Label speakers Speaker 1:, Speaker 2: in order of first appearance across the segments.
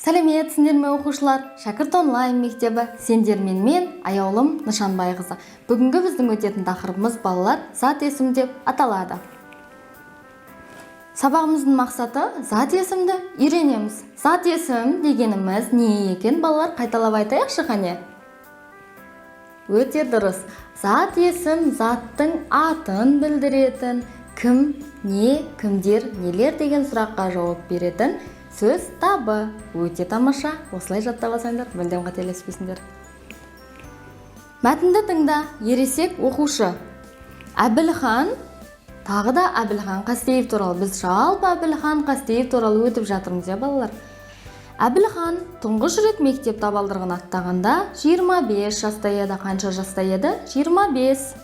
Speaker 1: Сәлеметсіңдер ме оқушылар? Шәкірт онлайн мектебі сендермен мен аяулым Нышанбай қызы. Бүгінгі біздің өтетін тақырыбымыз балалар зат есім деп аталады. Сабағымыздың мақсаты зат есімді үйренеміз. Зат есім дегеніміз не екен балалар, қайталап айтайықшы қане? Өте дұрыс. Зат есім заттың атын білдіретін, кім, не, кімдер, нелер деген сұраққа жауап беретін сөз табы. Өте тамаша. Осылай жаттап алсаңдар, мүлдем қателеспейсіңдер. Мәтінді тыңда. Ересек оқушы. Әбілхан, тағы да Әбілхан Қастеев туралы. Біз жалпы Әбілхан Қастеев туралы өтіп жатырмыз, балалар. Әбілхан тұңғыш рет мектеп табалдырығын аттағанда 25 жаста еді. Қанша жаста еді? 25.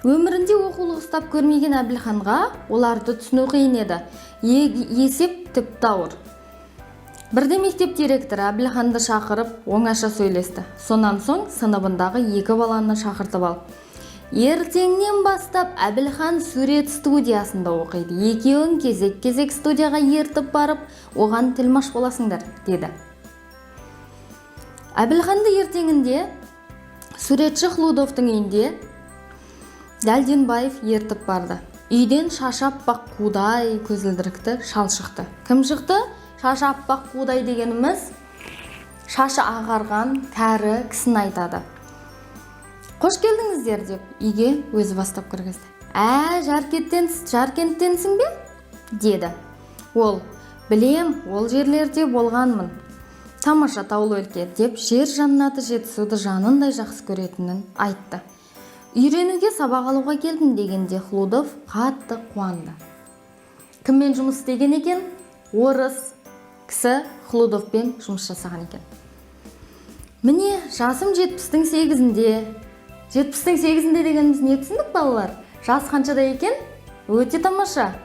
Speaker 1: Өмірінде оқулық ұстап көрмеген Әбілханға оларды түсіну қиын еді. Есеп тіпті ауыр. Бірде мектеп директоры Әбілханды шақырып, оңаша сөйлесті. Сонан соң сыныбындағы екі баланы шақыртып алып, ертеңнен бастап Әбілхан сурет студиясында оқиды. Екеуін кезек-кезек студияға ертіп барып, оған тілмаш боласыңдар, деді. Әбілханды ертеңінде суретші Хлудовтың үйінде Дәлденбаев ертіп барды. Үйден шашаппақ қудай көзілдірікті шал шықты. Кім шықты? Шашаппақ қудай дегеніміз шашы ағарған кәрі кісіні айтады. Қош келдіңіздер деп үйге өзі бастап кіргізді. Жаркенттенсің бе? Деді. Ол, білем, ол жерлерде болғанмын. Тамаша таулы өлке деп жер жаннаты жетісуды жанындай жақсы көретінін айтты. Үйренуге сабақ алуға келдім дегенде Хлудов қатты қуанды. Кіммен жұмыс істеген екен? Орыс кісі Хлудовпен жұмыс жасаған екен. Міне, жасым 70-тің 8-інде. 70-тің 8-інде дегеніміз не түсіндік, балалар? Жас қаншада екен? Өте тамаша.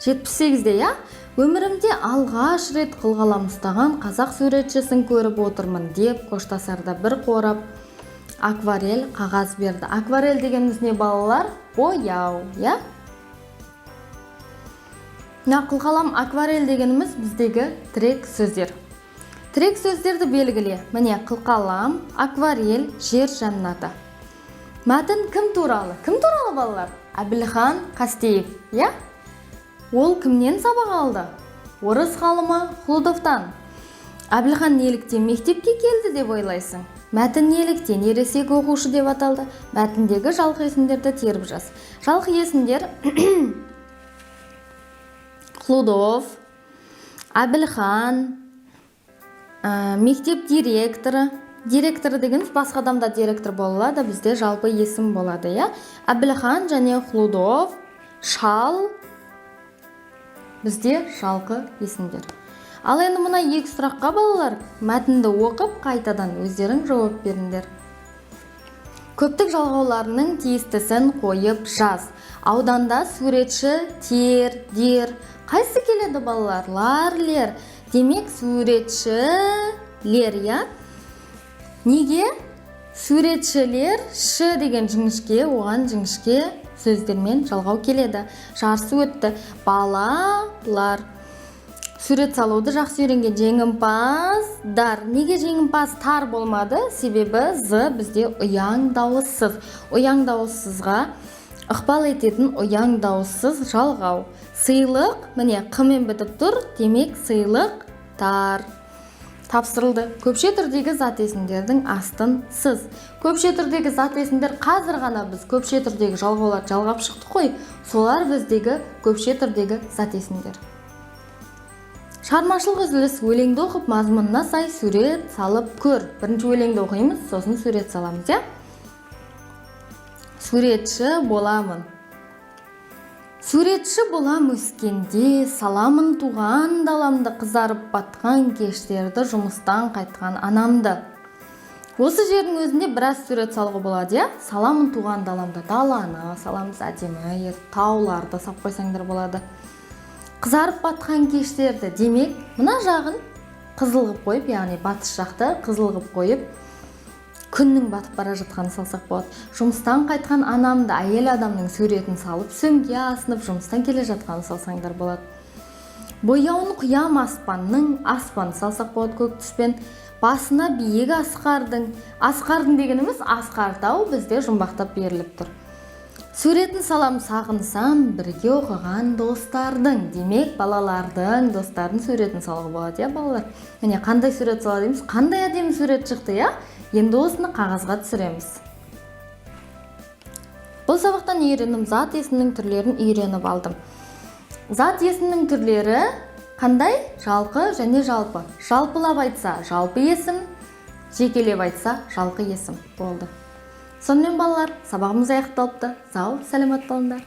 Speaker 1: 78-де, я? Өмірімде алғаш рет қылғалам ұстаған қазақ суретшісін көріп отырмын деп қоштасарда бір қорап акварель қағаз берді. Акварель дегеніміз не, балалар? Бояу, я? Қылқалам акварель дегеніміз біздегі тірек сөздер. Тірек сөздерді белгіле. Міне, қылқалам, акварель, жер жаннаты. Мәтін кім туралы? Кім туралы, балалар? Әбілхан Қастеев, я? Ол кімнен сабақ алды? Орыс ғалымы Хлудовтан. Әбілхан неліктен мектепке келді деп ойлайсың? Мәтін неліктен ересек оқушы деп аталды? Мәтіндегі жалқы есімдерді теріп жаз. Жалқы есімдер Хлудов, Әбілхан, мектеп директоры. Директоры дегеніміз басқа адамда директор болады, бізде жалпы есім болады, я? Әбілхан және Хлудов, шал, бізде жалқы есімдер. Ал енді мұна екі сұраққа, балалар, мәтінді оқып, қайтадан өздерің жауап беріңдер. Көптік жалғауларының тиістісін қойып жаз. Ауданда суретші, тер, дер. Қайсы келеді, балалар? Лар, лер. Демек, суретшілер, я? Неге? Суретшілер, шы деген жіңішке, оған жіңішке сөздермен жалғау келеді. Жарысы өтті. Балалар. Сурет салуды жақсы үйренген жеңімпаздар. Неге жеңімпаздар болмады? Себебі з бізде ұяң дауыссыз. Ұяң дауыссызға ықпал ететін ұяң дауыссыз жалғау. Сыйлық, міне, қымен бітіп тұр, демек сыйлықтар. Тапсырылды. Көпше түрдегі зат есімдердің астын сыз. Көпше түрдегі зат есімдер қазір ғана біз көпше түрдегі жалғаулар жалғап шықты қой. Солар біздегі көпше түрдегі зат есімдер. Шығармашылық үзіліс. Өлеңді оқып, мазмұнына сай сурет салып көр. Бірінші өлеңді оқимыз, сосын сурет саламыз, я? Суретші боламын. Суретші болам өскенде, саламын туған даламды, қызарып батқан кештерді, жұмыстан қайтқан анамды. Осы жердің өзінде біраз сурет салғы болады, я? Саламын туған даламды, даланы саламыз, әдемі, тауларды сап қойсаңдар болады. Қызарып батқан кештерді, демек, мына жағын қызыл қып қойып, яғни батыс жақты қызыл қып қойып, күннің батып бара жатқанын салсақ болады. Жұмыстан қайтқан анамды, әйел адамның суретін салып, сөмге асынып жұмыстан келе жатқанын салсаңдар болады. Бояуын құям аспанның, аспан салсақ болады көк түспен, басына биік асқардың. Асқардың дегеніміз асқар тау бізде жұмбақтап беріліп тұр. Суретін салам сағынсам, бірге оқыған достардың. Демек, балалардың, достардың суретін салуға болады, иә, балалар? Міне, қандай сурет салады дейміз? Қандай әдемі сурет шықты, иә? Енді осыны қағазға түсіреміз. Бұл сабақтан үйренім зат есімнің түрлерін үйреніп алдым. Зат есімнің түрлері қандай? Жалқы және жалпы. Жалпылап айтса жалпы есім, жекелеп айтса жалқы есім болды. Сонымен балалар, сабағымыз аяқталыпты. Сау, сәлемет болыңдар.